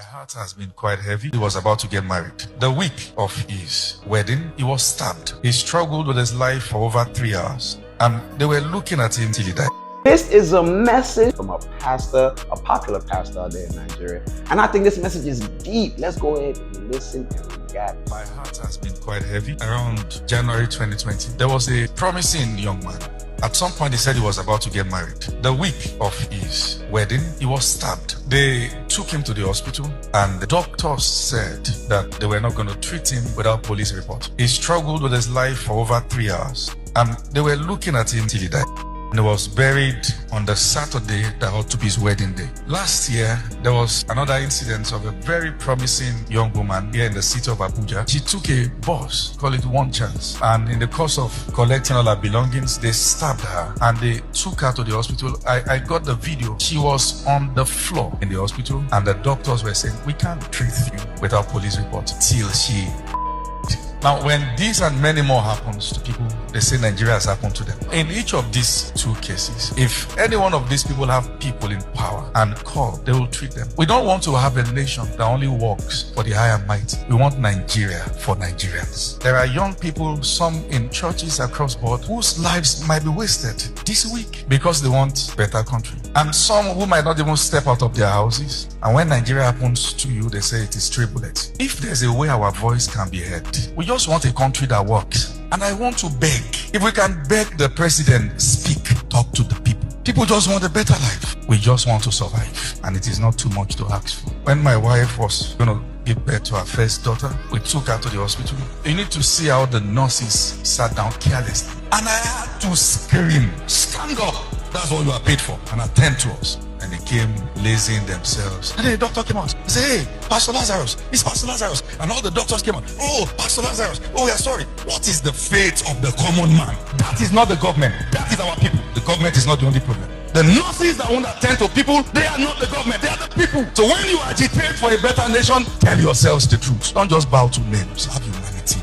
heart has been quite heavy. He was about to get married. The week of his wedding, he was stabbed. He struggled with his life for over 3 hours, and they were looking at him till he died. This is a message from a pastor, a popular pastor out there in Nigeria. And I think this message is deep. Let's go ahead and listen and react. My heart has been quite heavy. Around January 2020, there was a promising young man. At some point, he said he was about to get married. The week of his wedding, he was stabbed. They took him to the hospital, and the doctors said that they were not going to treat him without police report. He struggled with his life for over 3 hours, and they were looking at him till he died. And he was buried on the Saturday that ought to be his wedding day. Last year, there was another incident of a very promising young woman here in the city of Abuja. She took a bus, call it One Chance, and in the course of collecting all her belongings, they stabbed her and they took her to the hospital. I got the video. She was on the floor in the hospital, and the doctors were saying, we can't treat you without police report till she... Now, when these and many more happens to people, they say Nigeria has happened to them. In each of these two cases, if any one of these people have people in power and call, they will treat them. We don't want to have a nation that only works for the high and mighty. We want Nigeria for Nigerians. There are young people, some in churches across board, whose lives might be wasted this week because they want better country. And some who might not even step out of their houses. And when Nigeria happens to you, they say it is 3 bullets. If there's a way our voice can be heard, we just want a country that works. And I want to beg, if we can beg the president, speak, talk to the people. People just want a better life. We just want to survive. And it is not too much to ask for. When my wife was going to give birth to her first daughter, we took her to the hospital. You need to see how the nurses sat down carelessly. And I had to scream, stand up. That's what you are paid for. And attend to us. And they came lazing themselves. And then the doctor came out. He said, hey, Pastor Lazarus, it's Pastor Lazarus. And all the doctors came out. Oh, Pastor Lazarus, oh, we are sorry. What is the fate of the common man? That is not the government. That is our people. The government is not the only problem. The nurses that won't attend to people, they are not the government. They are the people. So when you agitate for a better nation, tell yourselves the truth. Don't just bow to names. Have humanity.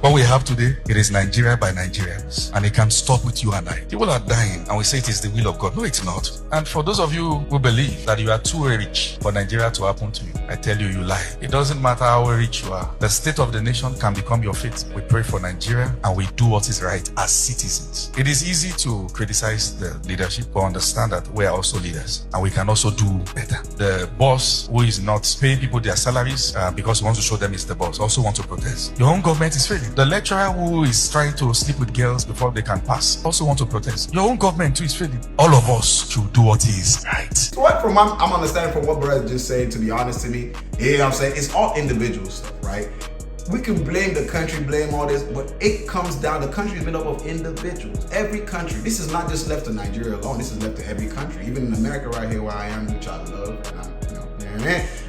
What we have today, it is Nigeria by Nigerians, and it can stop with you and I. People are dying, and we say it is the will of God. No, it's not. And for those of you who believe that you are too rich for Nigeria to happen to you, I tell you, you lie. It doesn't matter how rich you are. The state of the nation can become your fate. We pray for Nigeria, and we do what is right as citizens. It is easy to criticize the leadership, but understand that we are also leaders, and we can also do better. The boss who is not paying people their salaries because he wants to show them he's the boss also wants to protest. Your own government is failing. The lecturer who is trying to sleep with girls before they can pass also want to protest. Your own government too is failing. All of us should do what is right. What from I'm understanding from what brother just said, to be honest to me, you know what I'm saying, it's all individual stuff, right? We can blame the country, blame all this, but it comes down, the country is made up of individuals. Every country, this is not just left to Nigeria alone, this is left to every country. Even in America right here where I am, which I love, and I'm, you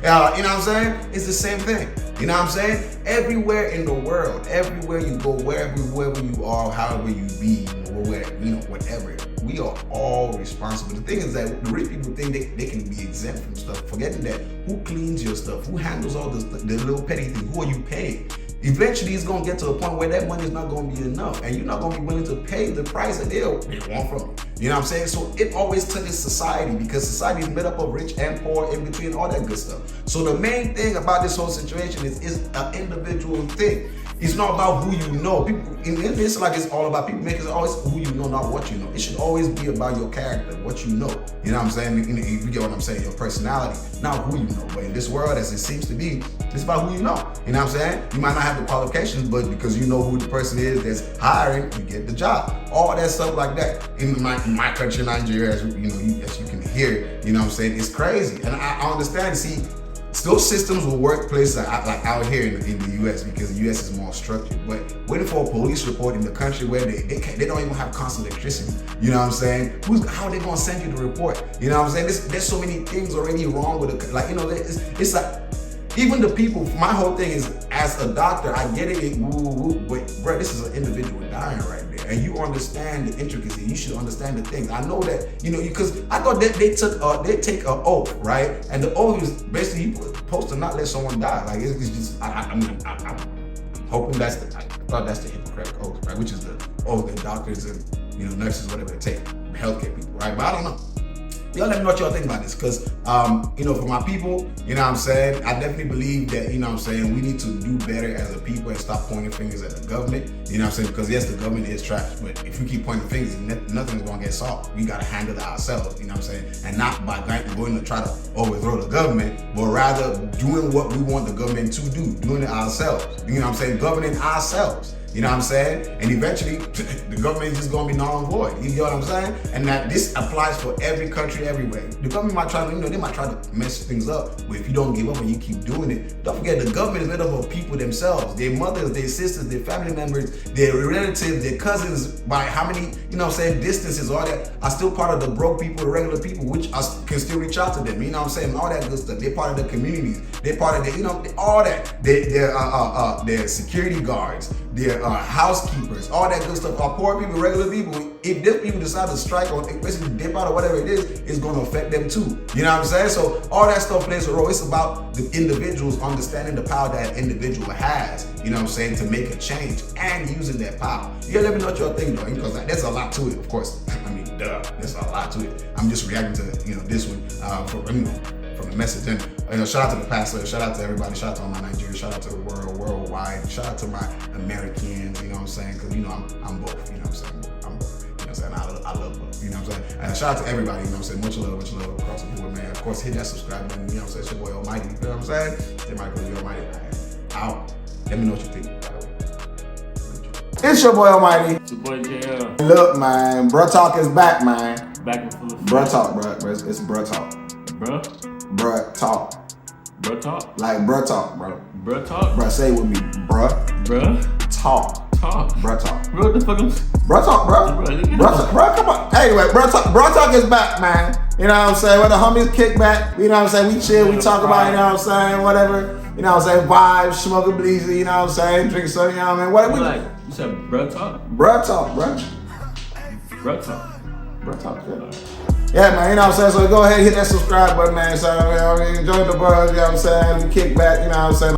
know what I'm saying? It's the same thing. You know what I'm saying? Everywhere in the world, everywhere you go, wherever you are, however you be, whatever, we are all responsible. The thing is that the rich people think they can be exempt from stuff, forgetting that who cleans your stuff, who handles all the little petty things, who are you paying? Eventually, it's going to get to a point where that money is not going to be enough, and you're not going to be willing to pay the price that they want from you. You know what I'm saying? So it always touches society, because society is made up of rich and poor, in between, all that good stuff. So the main thing about this whole situation is an individual thing. It's not about who you know. People in this, like, it's all about people making it always who you know, not what you know. It should always be about your character, what you know. You know what I'm saying? You get what I'm saying? Your personality, not who you know. But in this world, as it seems to be, it's about who you know. You know what I'm saying? You might not have the qualifications, but because you know who the person is that's hiring, you get the job. All that stuff like that. In my country, Nigeria, as you can hear, you know what I'm saying? It's crazy, and I understand. See, those systems will work places like out here in the U.S. because the U.S. is more structured. But waiting for a police report in the country where they don't even have constant electricity, you know what I'm saying? How are they gonna send you the report? You know what I'm saying? There's so many things already wrong with it. Like, it's like, even the people, my whole thing is, as a doctor, I get it, but bro, this is an individual dying right there. And you understand the intricacy, you should understand the things. I know that, because I thought that they take an oath, right? And the oath is basically you supposed to not let someone die. Like, it's just, I'm hoping I thought that's the Hippocratic oath, right? Which is the oath that doctors and, nurses, whatever they take, healthcare people, right? But I don't know. y'all let me know what y'all think about this, because for my people, you know what I'm saying, I definitely believe that, you know what I'm saying, we need to do better as a people and stop pointing fingers at the government, you know what I'm saying, because yes, the government is trash, but if we keep pointing fingers, nothing's gonna get solved. We gotta handle it ourselves, you know what I'm saying, and not by going to try to overthrow the government, but rather doing what we want the government to do, doing it ourselves, you know what I'm saying, governing ourselves. You know what I'm saying? And eventually, the government is just gonna be null and void. You know what I'm saying? And that this applies for every country, everywhere. The government might try to, they might try to mess things up, but if you don't give up and you keep doing it, don't forget the government is made up of people themselves, their mothers, their sisters, their family members, their relatives, their cousins, by how many, you know what I'm saying, distances, all that are still part of the broke people, the regular people, which can still reach out to them. You know what I'm saying? All that good stuff. They're part of the communities. They're part of the, all that. They're security guards. They're housekeepers, all that good stuff are poor people, regular people. If these people decide to strike or basically dip out or whatever it is, it's going to affect them too. You know what I'm saying? So all that stuff plays a role. It's about the individuals understanding the power that individual has, you know what I'm saying, to make a change and using that power. Yeah, let me know what y'all think though, because there's a lot to it, of course. I mean, there's a lot to it. I'm just reacting to, this one from the message. And shout out to the pastor, shout out to everybody, shout out to all my Nigerians, shout out to the worldwide, shout out to my Americans, you know what I'm saying, because I'm both, you know what I'm saying, I'm both, you know what I'm saying, I love both, you know what I'm saying, and shout out to everybody, you know what I'm saying, much love across the board, man. Of course, hit that subscribe button, you know what I'm saying, it's your boy Almighty, you know what I'm saying, it's Michael, the Almighty, out. Let me know what you think, by the way. It's your boy Almighty. It's your boy JL. Look, man, Bruh Talk is back, man. Back and full of Bruh Talk, bro. It's Bruh Talk. Bruh? Bruh Talk. Bruh Talk? Like Bruh Talk, bro. Bruh Talk? Bruh, say it with me. Bruh. Bruh? Talk. Talk. Bruh Talk. Bro, what the fuck? Bruh Talk, bro. Bruh Talk, bro, come on. Anyway, Bruh Talk is back, man. You know what I'm saying? Where the homies kick back, you know what I'm saying? We chill, we talk about, you know what I'm saying? Whatever. You know what I'm saying? Vibes, smoke a bleezy, you know what I'm saying? Drink some, you know what I mean? What You said Bruh Talk? Bruh Talk, bro. Bruh Talk. Bruh Talk, yeah. Yeah, man, you know what I'm saying? So go ahead and hit that subscribe button, man. So, enjoy the buzz, you know what I'm saying? We kick back, you know what I'm saying?